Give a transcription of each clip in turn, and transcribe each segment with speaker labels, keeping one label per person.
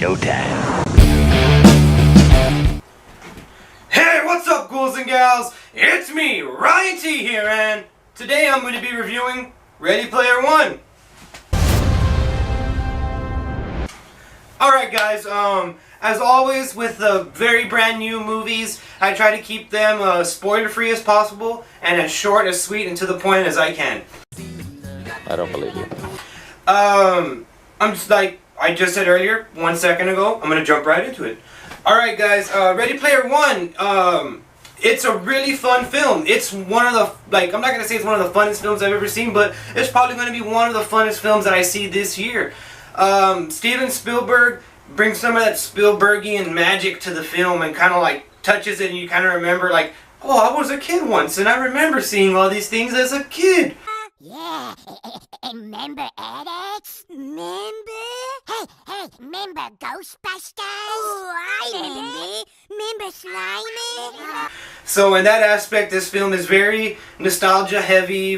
Speaker 1: showtime.
Speaker 2: Hey, what's up, ghouls and gals? It's me, Ryan T here, and today I'm going to be reviewing Ready Player One. Alright guys, as always with the very brand new movies, I try to keep them spoiler free as possible and as short, as sweet, and to the point as I can.
Speaker 3: I don't believe you.
Speaker 2: I'm just like I just said earlier, 1 second ago, I'm gonna jump right into it. Alright guys, Ready Player One, it's a really fun film. It's one of the, I'm not gonna say it's one of the funnest films I've ever seen, but it's probably gonna be one of the funnest films that I see this year. Steven Spielberg brings some of that Spielbergian magic to the film and kind of like touches it, and you kind of remember like, oh, I was a kid once and I remember seeing all these things as a kid.
Speaker 4: Yeah, remember Alex? Remember? Hey, remember Ghostbusters? Oh, I remember Slimy?
Speaker 2: So in that aspect, this film is very nostalgia heavy,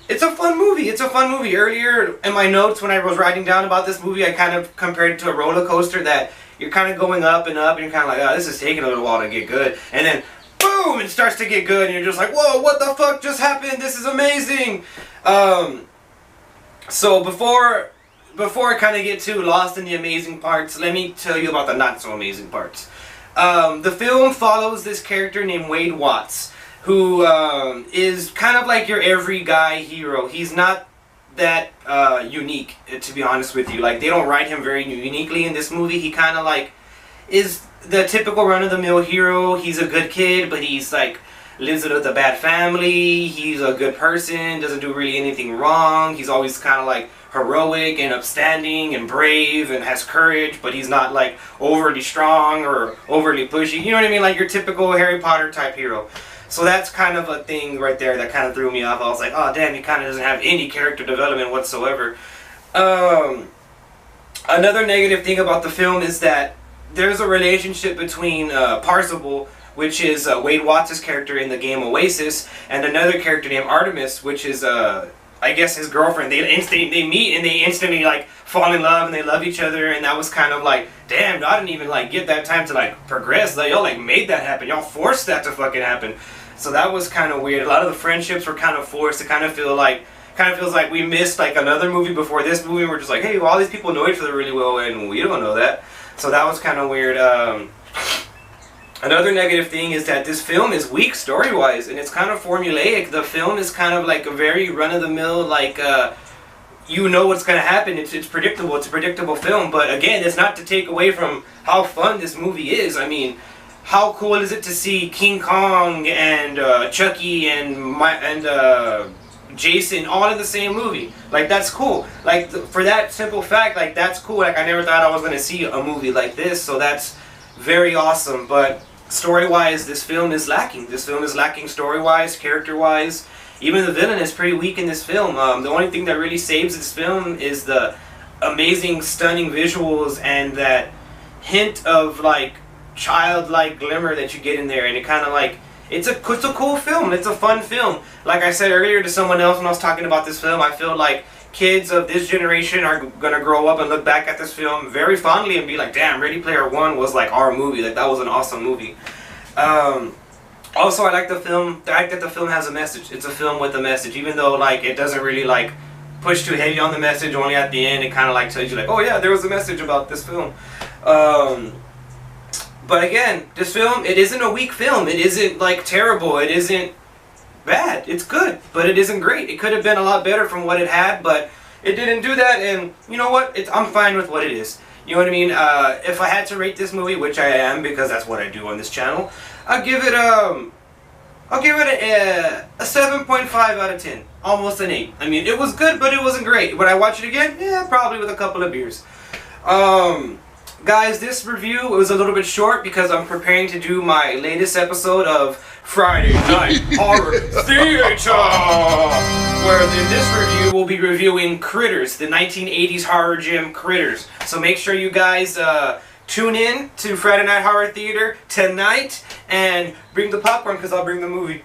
Speaker 2: it's a fun movie. It's a fun movie. Earlier in my notes when I was writing down about this movie, I kind of compared it to a roller coaster that you're kind of going up and up and you're kind of like, oh, this is taking a little while to get good. And then, boom, it starts to get good and you're just like, whoa, what the fuck just happened? This is amazing. So before I kind of get too lost in the amazing parts, let me tell you about the not so amazing parts. The film follows this character named Wade Watts, who is kind of like your every guy hero. He's not that unique, to be honest with you. Like, they don't write him very uniquely in this movie. He kind of like is the typical run-of-the-mill hero. He's a good kid, but he's like lives with a bad family. He's a good person, doesn't do really anything wrong. He's always kind of like heroic and upstanding and brave and has courage, but he's not like overly strong or overly pushy. You know what I mean? Like your typical Harry Potter type hero. So that's kind of a thing right there that kind of threw me off. I was like, oh damn, he kind of doesn't have any character development whatsoever. Another negative thing about the film is that there's a relationship between Parzival, which is Wade Watts' character in the game Oasis, and another character named Artemis, which is I guess his girlfriend. They meet and they instantly like fall in love and they love each other, and that was kind of like, damn, I didn't even like get that time to like progress. Like, y'all like made that happen. Y'all forced that to fucking happen. So that was kind of weird. A lot of the friendships were kind of forced. It kind of feels like we missed like another movie before this movie. We're just like, hey, well, all these people know each other really well, and we don't know that. So that was kind of weird. Another negative thing is that this film is weak story-wise, and it's kind of formulaic. The film is kind of like a very run-of-the-mill, like, you know what's going to happen. It's predictable. It's a predictable film. But again, it's not to take away from how fun this movie is. I mean, how cool is it to see King Kong and Chucky and Jason all in the same movie? Like, that's cool. Like, for that simple fact, like, that's cool. Like, I never thought I was going to see a movie like this, so that's very awesome. But story-wise, this film is lacking. This film is lacking story-wise, character-wise. Even the villain is pretty weak in this film. The only thing that really saves this film is the amazing, stunning visuals and that hint of, like, childlike glimmer that you get in there. And it kind of, like, it's a cool film. It's a fun film. Like I said earlier to someone else when I was talking about this film, I feel like kids of this generation are going to grow up and look back at this film very fondly and be like, damn, Ready Player One was like our movie. Like, that was an awesome movie. Also, I like the fact that the film has a message. It's a film with a message, even though like it doesn't really like push too heavy on the message. Only at the end it kind of like tells you like, oh yeah, there was a message about this film. But again, this film, it isn't a weak film. It isn't like terrible. It isn't bad. It's good, but it isn't great. It could have been a lot better from what it had, but it didn't do that. And you know what? I'm fine with what it is. You know what I mean? If I had to rate this movie, which I am because that's what I do on this channel, I'll give it a 7.5 out of 10. Almost an 8. I mean, it was good, but it wasn't great. Would I watch it again? Yeah, probably with a couple of beers. Guys, this review was a little bit short because I'm preparing to do my latest episode of Friday Night Horror Theater, where in this review we'll be reviewing Critters, the 1980s horror gem Critters. So make sure you guys tune in to Friday Night Horror Theater tonight and bring the popcorn because I'll bring the movie.